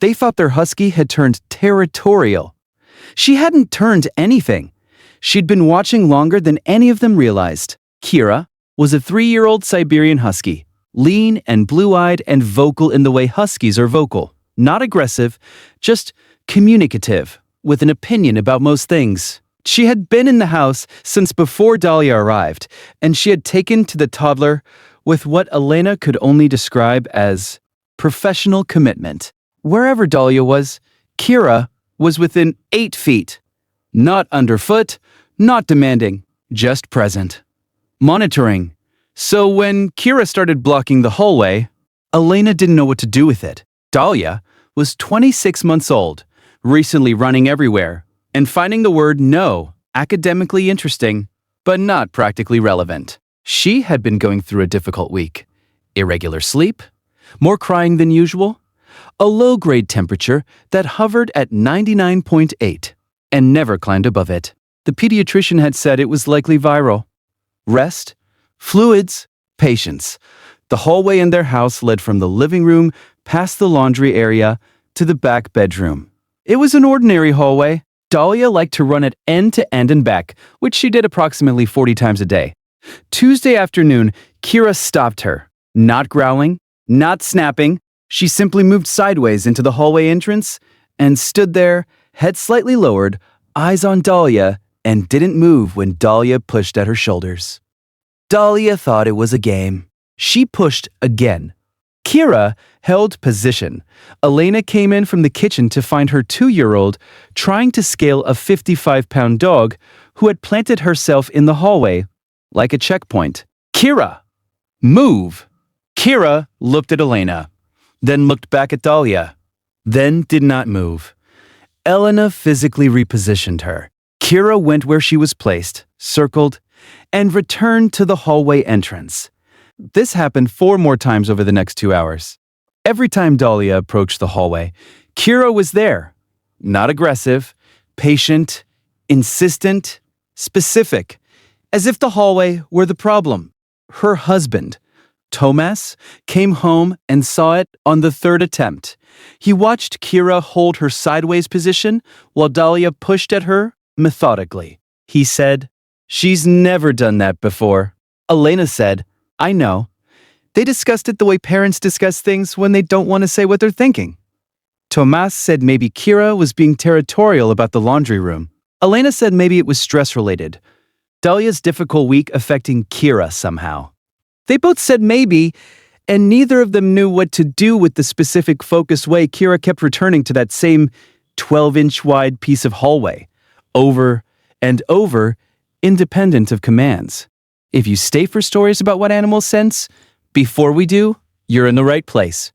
They thought their Husky had turned territorial. She hadn't turned anything. She'd been watching longer than any of them realized. Kira was a 3-year-old Siberian Husky, lean and blue-eyed and vocal in the way Huskies are vocal. Not aggressive, just communicative, with an opinion about most things. She had been in the house since before Dahlia arrived, and she had taken to the Toddler with what Elena could only describe as professional commitment. Wherever Dahlia was, Kira was within 8 feet. Not underfoot, not demanding, just present. Monitoring. So when Kira started blocking the hallway, Elena didn't know what to do with it. Dahlia was 26 months old, recently running everywhere, and finding the word no academically interesting, but not practically relevant. She had been going through a difficult week. Irregular sleep, more crying than usual, a low-grade temperature that hovered at 99.8 and never climbed above it. The pediatrician had said it was likely viral. Rest, fluids, patience. The hallway in their house led from the living room past the laundry area to the back bedroom. It was an ordinary hallway. Dahlia liked to run it end to end and back, which she did approximately 40 times a day. Tuesday afternoon, Kira stopped her. Not growling, not snapping. She simply moved sideways into the hallway entrance and stood there, head slightly lowered, eyes on Dahlia, and didn't move when Dahlia pushed at her shoulders. Dahlia thought it was a game. She pushed again. Kira held position. Elena came in from the kitchen to find her 2-year-old trying to scale a 55-pound dog who had planted herself in the hallway like a checkpoint. Kira, move! Kira looked at Elena, then looked back at Dahlia, then did not move. Elena physically repositioned her. Kira went where she was placed, circled, and returned to the hallway entrance. This happened 4 more times over the next 2 hours. Every time Dahlia approached the hallway, Kira was there. Not aggressive, patient, insistent, specific, as if the hallway were the problem. Her husband, Tomas, came home and saw it on the 3rd attempt. He watched Kira hold her sideways position while Dahlia pushed at her methodically. He said, "She's never done that before." Elena said, "I know." They discussed it the way parents discuss things when they don't want to say what they're thinking. Tomas said maybe Kira was being territorial about the laundry room. Elena said maybe it was stress-related. Dahlia's difficult week affecting Kira somehow. They both said maybe, and neither of them knew what to do with the specific focused way Kira kept returning to that same 12-inch wide piece of hallway, over and over, independent of commands. If you stay for stories about what animals sense, before we do, you're in the right place.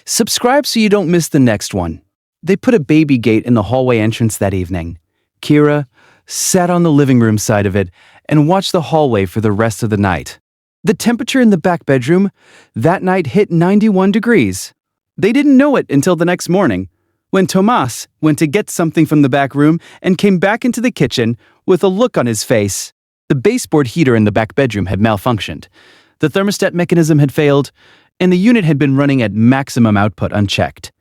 Subscribe so you don't miss the next one. They put a baby gate in the hallway entrance that evening. Kira sat on the living room side of it and watched the hallway for the rest of the night. The temperature in the back bedroom that night hit 91 degrees. They didn't know it until the next morning, when Tomas went to get something from the back room and came back into the kitchen with a look on his face. The baseboard heater in the back bedroom had malfunctioned. The thermostat mechanism had failed, and the unit had been running at maximum output unchecked.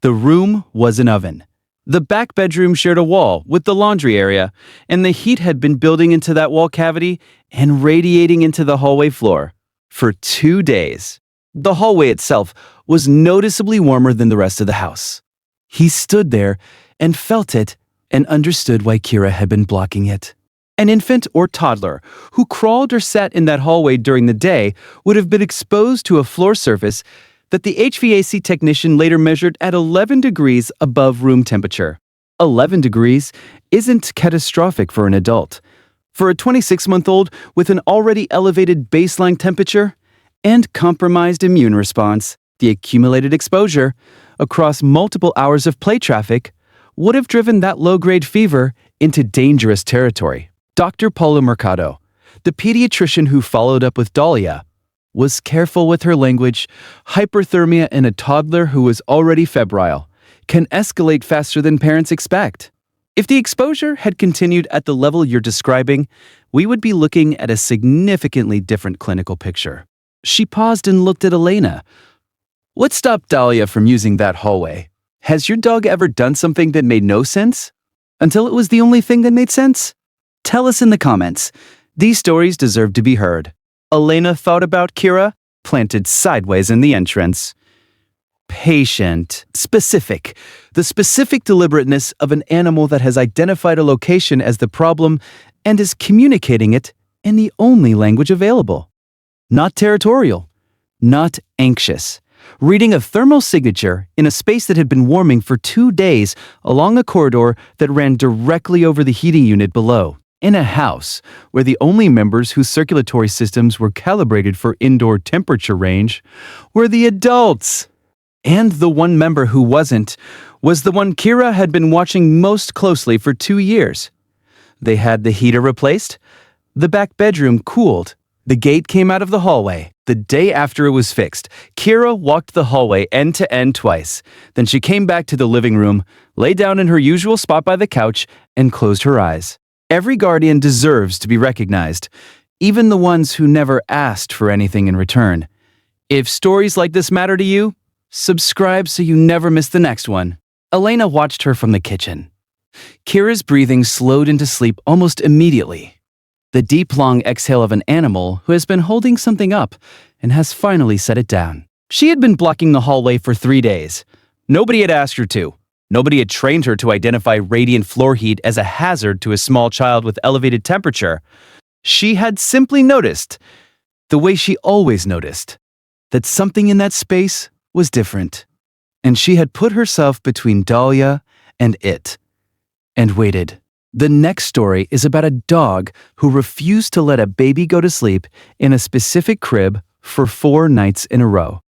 The room was an oven. The back bedroom shared a wall with the laundry area, and the heat had been building into that wall cavity and radiating into the hallway floor for 2 days. The hallway itself was noticeably warmer than the rest of the house. He stood there and felt it and understood why Kira had been blocking it. An infant or toddler who crawled or sat in that hallway during the day would have been exposed to a floor surface that the HVAC technician later measured at 11 degrees above room temperature. 11 degrees isn't catastrophic for an adult. For a 26-month-old with an already elevated baseline temperature and compromised immune response, the accumulated exposure across multiple hours of play traffic would have driven that low-grade fever into dangerous territory. Dr. Paulo Mercado, the pediatrician who followed up with Dahlia, was careful with her language. Hyperthermia in a toddler who is already febrile can escalate faster than parents expect. If the exposure had continued at the level you're describing, we would be looking at a significantly different clinical picture. She paused and looked at Elena. What stopped Dahlia from using that hallway? Has your dog ever done something that made no sense? Until it was the only thing that made sense? Tell us in the comments. These stories deserve to be heard. Elena thought about Kira, planted sideways in the entrance. Patient, specific. The specific deliberateness of an animal that has identified a location as the problem and is communicating it in the only language available. Not territorial. Not anxious. Reading a thermal signature in a space that had been warming for 2 days along a corridor that ran directly over the heating unit below. In a house where the only members whose circulatory systems were calibrated for indoor temperature range were the adults. And the one member who wasn't was the one Kira had been watching most closely for 2 years. They had the heater replaced, the back bedroom cooled, the gate came out of the hallway. The day after it was fixed, Kira walked the hallway end to end twice. Then she came back to the living room, lay down in her usual spot by the couch, and closed her eyes. Every guardian deserves to be recognized, even the ones who never asked for anything in return. If stories like this matter to you, subscribe so you never miss the next one. Elena watched her from the kitchen. Kira's breathing slowed into sleep almost immediately. The deep, long exhale of an animal who has been holding something up and has finally set it down. She had been blocking the hallway for 3 days. Nobody had asked her to. Nobody had trained her to identify radiant floor heat as a hazard to a small child with elevated temperature. She had simply noticed, the way she always noticed, that something in that space was different. And she had put herself between Dahlia and it, and waited. The next story is about a dog who refused to let a baby go to sleep in a specific crib for 4 nights in a row.